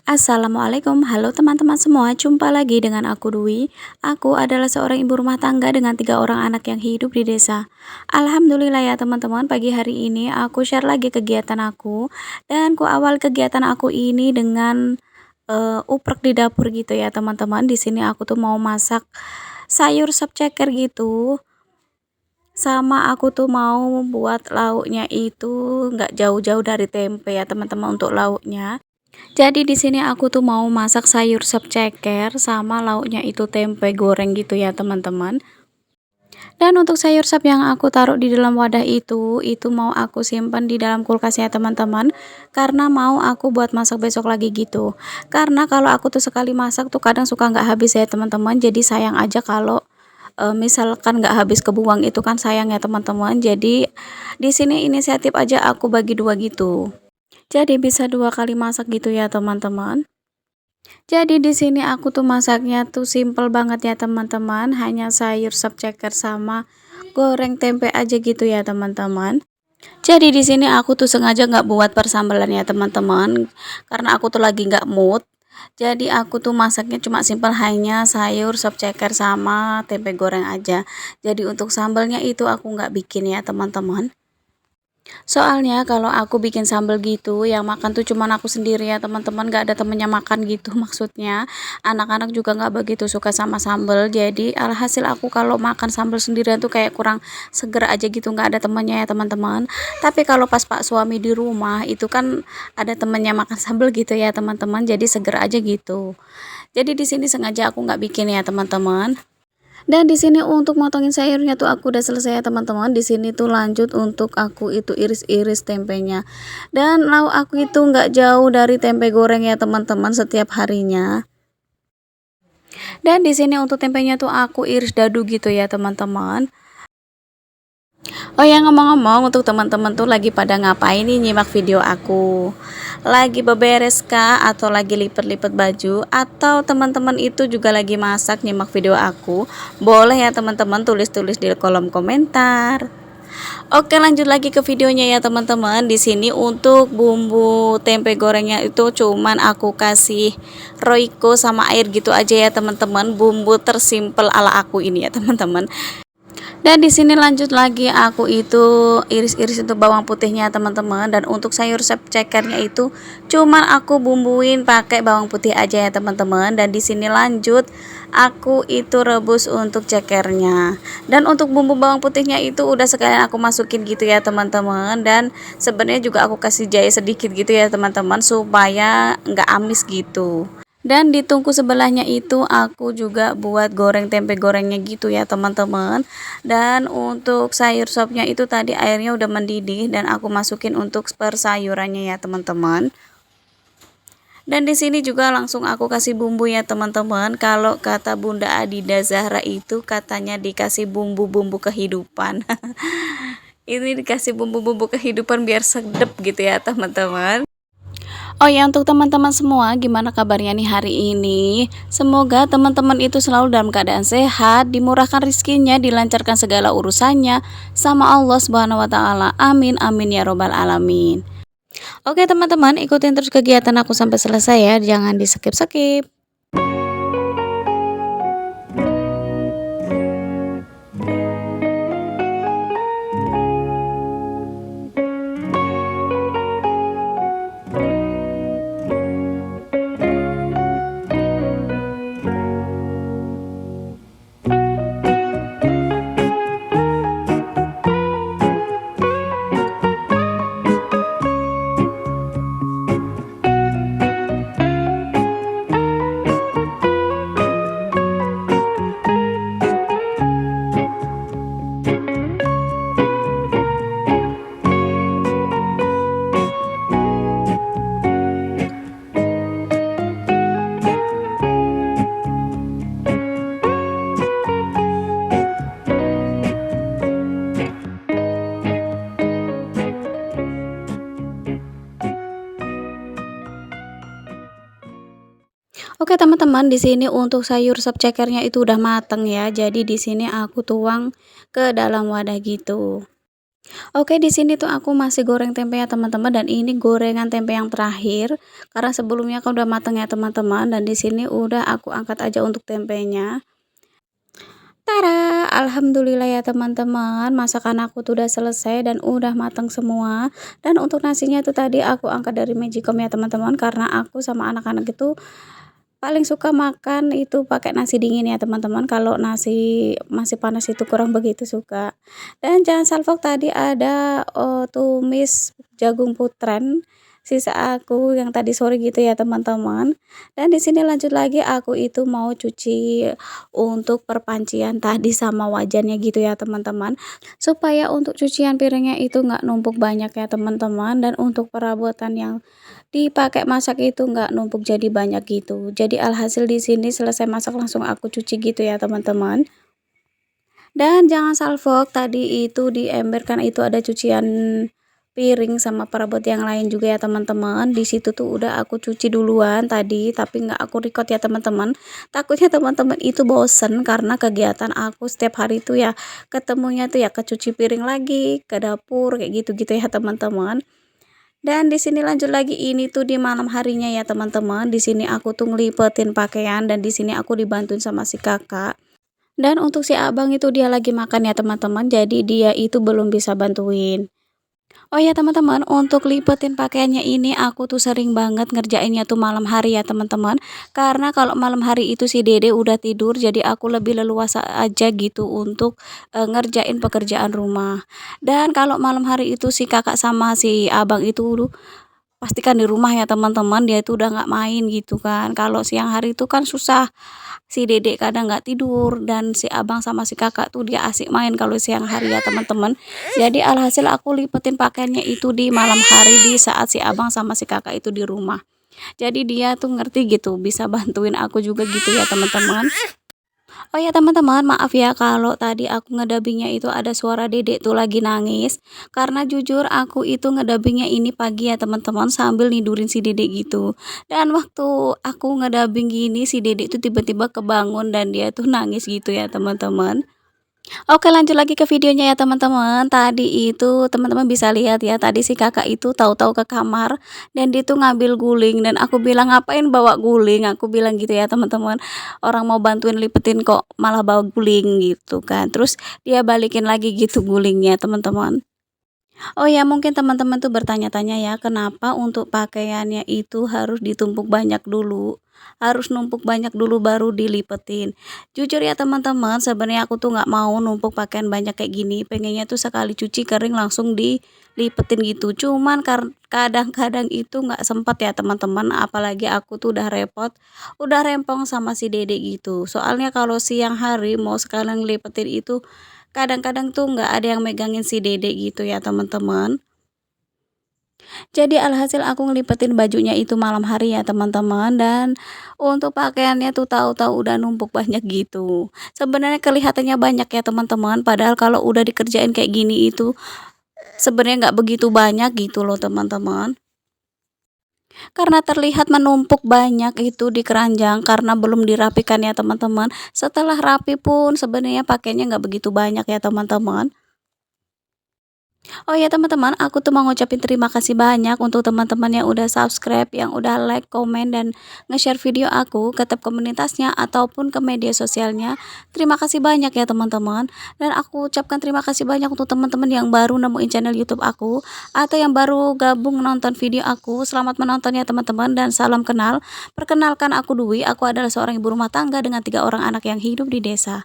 Assalamualaikum, halo teman-teman semua, jumpa lagi dengan aku Dwi. Aku adalah seorang ibu rumah tangga dengan 3 orang anak yang hidup di desa. Alhamdulillah ya teman-teman, pagi hari ini aku share lagi kegiatan aku. Dan ku awal kegiatan aku ini dengan uprek di dapur gitu ya teman-teman. Di sini aku tuh mau masak sayur sop ceker gitu. Sama aku tuh mau buat lauknya itu nggak jauh-jauh dari tempe ya teman-teman untuk lauknya. Jadi di sini aku tuh mau masak sayur sop ceker sama lauknya itu tempe goreng gitu ya teman-teman. Dan untuk sayur sop yang aku taruh di dalam wadah itu mau aku simpan di dalam kulkas ya teman-teman. Karena mau aku buat masak besok lagi gitu. Karena kalau aku tuh sekali masak tuh kadang suka nggak habis ya teman-teman. Jadi sayang aja kalau misalkan nggak habis kebuang itu kan sayang ya teman-teman. Jadi di sini inisiatif aja aku bagi dua gitu. Jadi bisa 2 kali masak gitu ya teman-teman. Jadi di sini aku tuh masaknya tuh simple banget ya teman-teman, hanya sayur sop ceker sama goreng tempe aja gitu ya teman-teman. Jadi di sini aku tuh sengaja nggak buat persambalan ya teman-teman, karena aku tuh lagi nggak mood. Jadi aku tuh masaknya cuma simple hanya sayur sop ceker sama tempe goreng aja. Jadi untuk sambalnya itu aku nggak bikin ya teman-teman. Soalnya kalau aku bikin sambal gitu, yang makan tuh cuman aku sendiri ya teman-teman, gak ada temennya makan gitu maksudnya. Anak-anak juga gak begitu suka sama sambal, jadi alhasil aku kalau makan sambal sendirian tuh kayak kurang seger aja gitu, gak ada temennya ya teman-teman. Tapi kalau pas pak suami di rumah itu kan ada temennya makan sambal gitu ya teman-teman, jadi seger aja gitu. Jadi di sini sengaja aku nggak bikin ya teman-teman. Dan di sini untuk motongin sayurnya tuh aku udah selesai ya teman-teman. Di sini tuh lanjut untuk aku itu iris-iris tempenya. Dan lauk aku itu nggak jauh dari tempe goreng ya teman-teman setiap harinya. Dan di sini untuk tempenya tuh aku iris dadu gitu ya teman-teman. Oh ya ngomong-ngomong untuk teman-teman tuh lagi pada ngapain nih nyimak video aku? Lagi beberes kah atau lagi lipet-lipet baju atau teman-teman itu juga lagi masak nyimak video aku? Boleh ya teman-teman tulis-tulis di kolom komentar. Oke, lanjut lagi ke videonya ya teman-teman. Di sini untuk bumbu tempe gorengnya itu cuman aku kasih Royco sama air gitu aja ya teman-teman. Bumbu tersimpel ala aku ini ya teman-teman. Dan di sini lanjut lagi aku itu iris-iris untuk bawang putihnya teman-teman, dan untuk sayur sop cekernya itu cuman aku bumbuin pakai bawang putih aja ya teman-teman. Dan di sini lanjut aku itu rebus untuk cekernya. Dan untuk bumbu bawang putihnya itu udah sekalian aku masukin gitu ya teman-teman. Dan sebenarnya juga aku kasih jahe sedikit gitu ya teman-teman supaya nggak amis gitu. Dan di tungku sebelahnya itu aku juga buat goreng tempe gorengnya gitu ya teman-teman. Dan untuk sayur sopnya itu tadi airnya udah mendidih dan aku masukin untuk persayurannya ya teman-teman. Dan di sini juga langsung aku kasih bumbu ya teman-teman. Kalau kata Bunda Adida Zahra itu katanya dikasih bumbu-bumbu kehidupan. Ini dikasih bumbu-bumbu kehidupan biar sedep gitu ya teman-teman. Oh ya, untuk teman-teman semua, gimana kabarnya nih hari ini? Semoga teman-teman itu selalu dalam keadaan sehat, dimurahkan rizkinya, dilancarkan segala urusannya sama Allah Subhanahu wa taala. Amin amin ya robbal alamin. Oke teman-teman, ikutin terus kegiatan aku sampai selesai ya. Jangan di-skip-skip. Oke teman-teman, di sini untuk sayur sop cekernya itu udah mateng ya. Jadi di sini aku tuang ke dalam wadah gitu. Oke, di sini tuh aku masih goreng tempe ya teman-teman, dan ini gorengan tempe yang terakhir karena sebelumnya kan udah mateng ya teman-teman, dan di sini udah aku angkat aja untuk tempenya. Tara, alhamdulillah ya teman-teman, masakan aku tuh udah selesai dan udah matang semua. Dan untuk nasinya tuh tadi aku angkat dari Magicom ya teman-teman, karena aku sama anak-anak itu paling suka makan itu pakai nasi dingin ya teman-teman. Kalau nasi masih panas itu kurang begitu suka. Dan jangan salfok tadi ada tumis jagung putren sisa aku yang tadi sore gitu ya teman-teman. Dan di sini lanjut lagi aku itu mau cuci untuk perpancian tadi sama wajannya gitu ya teman-teman, supaya untuk cucian piringnya itu nggak numpuk banyak ya teman-teman, dan untuk perabotan yang dipakai masak itu nggak numpuk jadi banyak gitu. Jadi alhasil di sini selesai masak langsung aku cuci gitu ya teman-teman. Dan jangan salfok tadi itu di ember kan itu ada cucian piring sama perabot yang lain juga ya teman-teman. Di situ tuh udah aku cuci duluan tadi, tapi nggak aku record ya teman-teman. Takutnya teman-teman itu bosen karena kegiatan aku setiap hari itu ya ketemunya tuh ya ke cuci piring lagi, ke dapur kayak gitu-gitu ya teman-teman. Dan di sini lanjut lagi ini tuh di malam harinya ya teman-teman. Di sini aku tuh ngelipetin pakaian dan di sini aku dibantuin sama si kakak. Dan untuk si abang itu dia lagi makan ya teman-teman. Jadi dia itu belum bisa bantuin. Oh ya teman-teman, untuk lipetin pakaiannya ini aku tuh sering banget ngerjainnya tuh malam hari ya teman-teman. Karena kalau malam hari itu si Dede udah tidur, jadi aku lebih leluasa aja gitu untuk ngerjain pekerjaan rumah. Dan kalau malam hari itu si kakak sama si abang itu pastikan di rumah ya teman-teman, dia itu udah nggak main gitu kan. Kalau siang hari itu kan susah, si dedek kadang nggak tidur, dan si abang sama si kakak tuh dia asik main kalau siang hari ya teman-teman. Jadi alhasil aku lipetin pakaiannya itu di malam hari di saat si abang sama si kakak itu di rumah. Jadi dia tuh ngerti gitu, bisa bantuin aku juga gitu ya teman-teman. Oh ya teman-teman, maaf ya kalau tadi aku ngedabingnya itu ada suara dedek tuh lagi nangis. Karena jujur aku itu ngedabingnya ini pagi ya teman-teman, sambil nidurin si dedek gitu. Dan waktu aku ngedabing gini si dedek tuh tiba-tiba kebangun dan dia tuh nangis gitu ya teman-teman. Oke, lanjut lagi ke videonya ya teman-teman. Tadi itu teman-teman bisa lihat ya, tadi si kakak itu tahu-tahu ke kamar dan dia tuh ngambil guling, dan aku bilang ngapain bawa guling, aku bilang gitu ya teman-teman. Orang mau bantuin lipetin kok malah bawa guling gitu kan. Terus dia balikin lagi gitu gulingnya teman-teman. Oh ya, mungkin teman-teman tuh bertanya-tanya ya, kenapa untuk pakaiannya itu harus ditumpuk banyak dulu, harus numpuk banyak dulu baru dilipetin. Jujur ya teman-teman, sebenarnya aku tuh nggak mau numpuk pakaian banyak kayak gini, pengennya tuh sekali cuci kering langsung dilipetin gitu. Cuman kadang-kadang itu nggak sempat ya teman-teman, apalagi aku tuh udah repot, udah rempong sama si dede gitu. Soalnya kalau siang hari mau sekalian lipetin itu kadang-kadang tuh nggak ada yang megangin si dedek gitu ya teman-teman. Jadi alhasil aku ngelipetin bajunya itu malam hari ya teman-teman, dan untuk pakaiannya tuh tahu-tahu udah numpuk banyak gitu. Sebenarnya kelihatannya banyak ya teman-teman, padahal kalau udah dikerjain kayak gini itu sebenarnya nggak begitu banyak gitu loh teman-teman. Karena terlihat menumpuk banyak itu di keranjang karena belum dirapikan ya teman-teman. Setelah rapi pun sebenarnya pakainya nggak begitu banyak ya teman-teman. Oh ya teman-teman, aku tuh mau ngucapin terima kasih banyak untuk teman-teman yang udah subscribe, yang udah like, komen, dan nge-share video aku ke tab komunitasnya ataupun ke media sosialnya. Terima kasih banyak ya teman-teman. Dan aku ucapkan terima kasih banyak untuk teman-teman yang baru nemuin channel YouTube aku atau yang baru gabung nonton video aku. Selamat menonton ya teman-teman, dan salam kenal. Perkenalkan aku Dwi, aku adalah seorang ibu rumah tangga dengan 3 orang anak yang hidup di desa.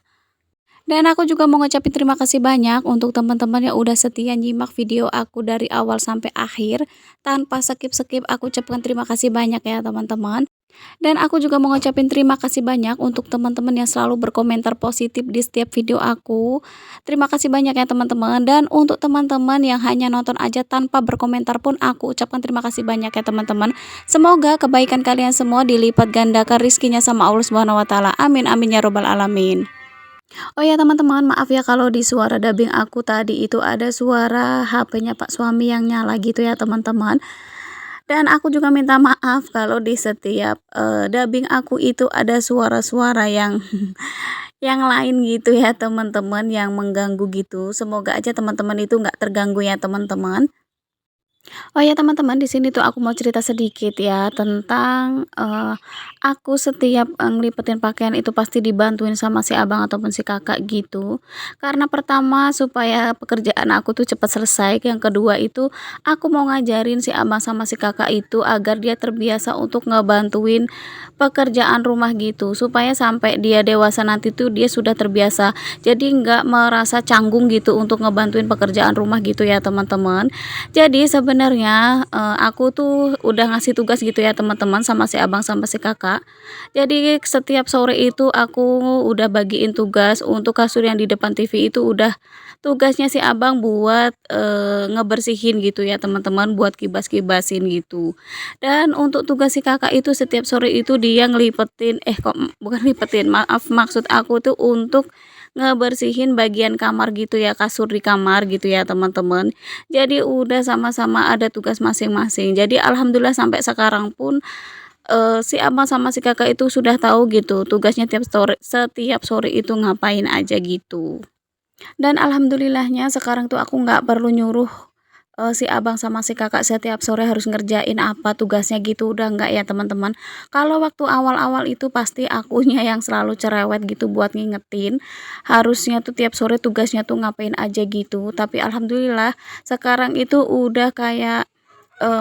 Dan aku juga mau ngucapin terima kasih banyak untuk teman-teman yang udah setia nyimak video aku dari awal sampai akhir tanpa skip-skip. Aku ucapkan terima kasih banyak ya teman-teman. Dan aku juga mau ngucapin terima kasih banyak untuk teman-teman yang selalu berkomentar positif di setiap video aku. Terima kasih banyak ya teman-teman. Dan untuk teman-teman yang hanya nonton aja tanpa berkomentar pun aku ucapkan terima kasih banyak ya teman-teman. Semoga kebaikan kalian semua dilipat gandakan rizkinya sama Allah Subhanahu wa taala. Amin amin ya robbal alamin. Oh ya teman-teman, maaf ya kalau di suara dubbing aku tadi itu ada suara HP-nya Pak suami yang nyala gitu ya teman-teman. Dan aku juga minta maaf kalau di setiap dubbing aku itu ada suara-suara yang yang lain gitu ya teman-teman yang mengganggu gitu. Semoga aja teman-teman itu nggak terganggu ya teman-teman. Oh ya teman-teman, di sini tuh aku mau cerita sedikit ya tentang, aku setiap, ngelipetin pakaian itu pasti dibantuin sama si abang ataupun si kakak gitu. Karena pertama supaya pekerjaan aku tuh cepat selesai, yang kedua itu aku mau ngajarin si abang sama si kakak itu agar dia terbiasa untuk ngebantuin pekerjaan rumah gitu, supaya sampai dia dewasa nanti tuh dia sudah terbiasa. Jadi nggak merasa canggung gitu untuk ngebantuin pekerjaan rumah gitu ya teman-teman. Jadi sebenarnya, aku tuh udah ngasih tugas gitu ya teman-teman sama si abang sama si kakak. Jadi setiap sore itu aku udah bagiin tugas untuk kasur yang di depan TV itu udah tugasnya si abang buat, ngebersihin gitu ya teman-teman, buat kibas-kibasin gitu. Dan untuk tugas si kakak itu setiap sore itu dia ngelipetin bukan ngelipetin, maaf, maksud aku tuh untuk ngebersihin bagian kamar gitu ya, kasur di kamar gitu ya teman-teman. Jadi udah sama-sama ada tugas masing-masing. Jadi alhamdulillah sampai sekarang pun, si abang sama si kakak itu sudah tahu gitu tugasnya setiap sore itu ngapain aja gitu. Dan alhamdulillahnya sekarang tuh aku nggak perlu nyuruh, si abang sama si kakak setiap sore harus ngerjain apa tugasnya gitu, udah nggak ya teman-teman. Kalau waktu awal-awal itu pasti akunya yang selalu cerewet gitu buat ngingetin, harusnya tuh tiap sore tugasnya tuh ngapain aja gitu. Tapi alhamdulillah sekarang itu udah kayak,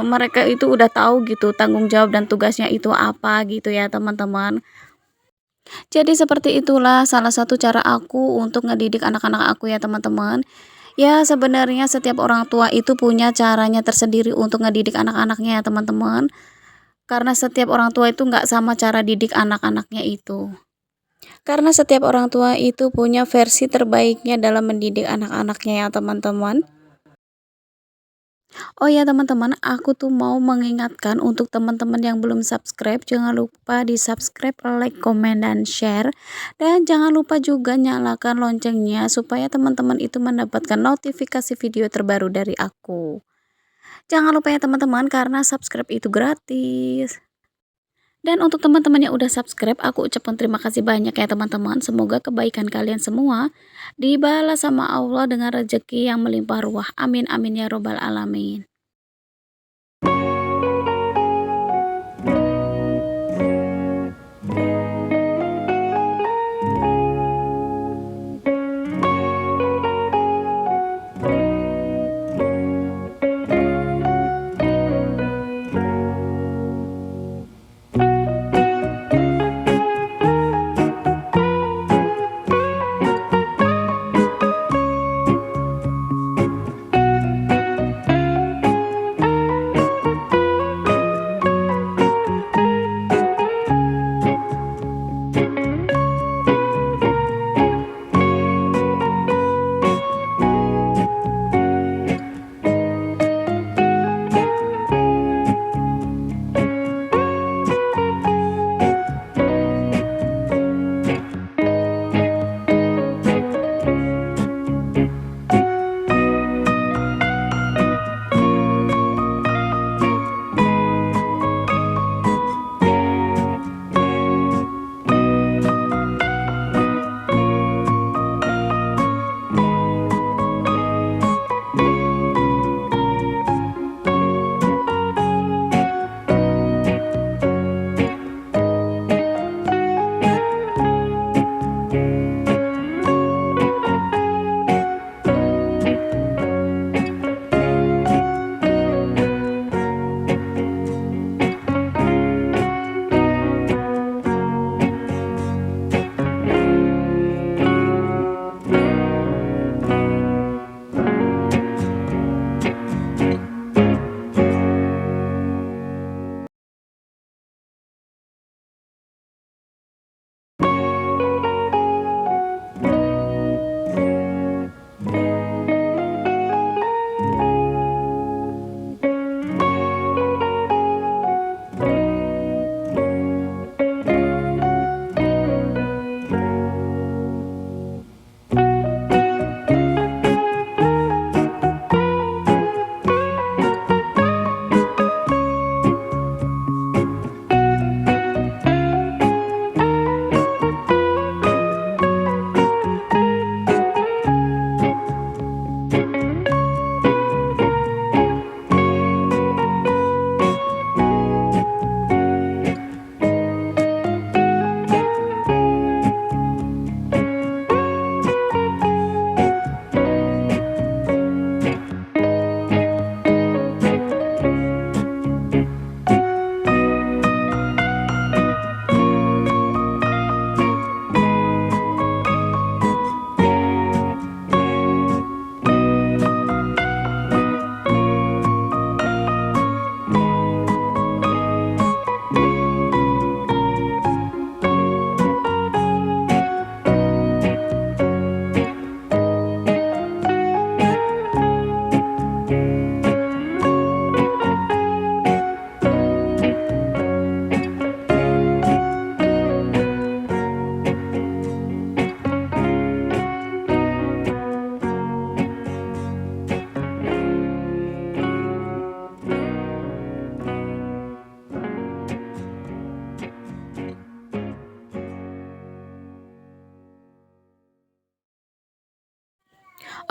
mereka itu udah tahu gitu tanggung jawab dan tugasnya itu apa gitu ya teman-teman. Jadi seperti itulah salah satu cara aku untuk ngedidik anak-anak aku ya teman-teman. Ya sebenarnya setiap orang tua itu punya caranya tersendiri untuk ngedidik anak-anaknya ya teman-teman. Karena setiap orang tua itu nggak sama cara didik anak-anaknya itu. Karena setiap orang tua itu punya versi terbaiknya dalam mendidik anak-anaknya ya teman-teman. Oh ya teman-teman, aku tuh mau mengingatkan untuk teman-teman yang belum subscribe, jangan lupa di subscribe, like, komen, dan share. Dan jangan lupa juga nyalakan loncengnya supaya teman-teman itu mendapatkan notifikasi video terbaru dari aku. Jangan lupa ya teman-teman, karena subscribe itu gratis. Dan untuk teman-teman yang udah subscribe, aku ucapkan terima kasih banyak ya teman-teman. Semoga kebaikan kalian semua dibalas sama Allah dengan rezeki yang melimpah ruah. Amin amin ya robbal alamin.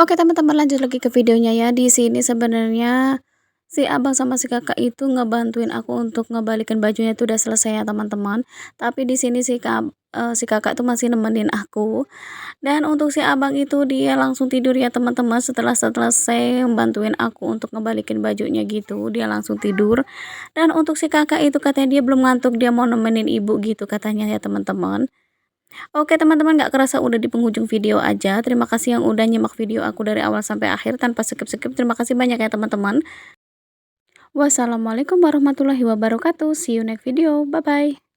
Oke teman-teman, lanjut lagi ke videonya ya. Di sini sebenarnya si abang sama si kakak itu ngebantuin aku untuk ngebalikin bajunya itu udah selesai ya teman-teman. Tapi di sini si kakak tuh masih nemenin aku. Dan untuk si abang itu dia langsung tidur ya teman-teman, setelah selesai membantuin aku untuk ngebalikin bajunya gitu, dia langsung tidur. Dan untuk si kakak itu katanya dia belum ngantuk, dia mau nemenin ibu gitu katanya ya teman-teman. Oke teman-teman, gak kerasa udah di penghujung video aja. Terima kasih yang udah nyimak video aku dari awal sampai akhir tanpa skip-skip. Terima kasih banyak ya teman-teman. Wassalamualaikum warahmatullahi wabarakatuh. See you next video. Bye bye.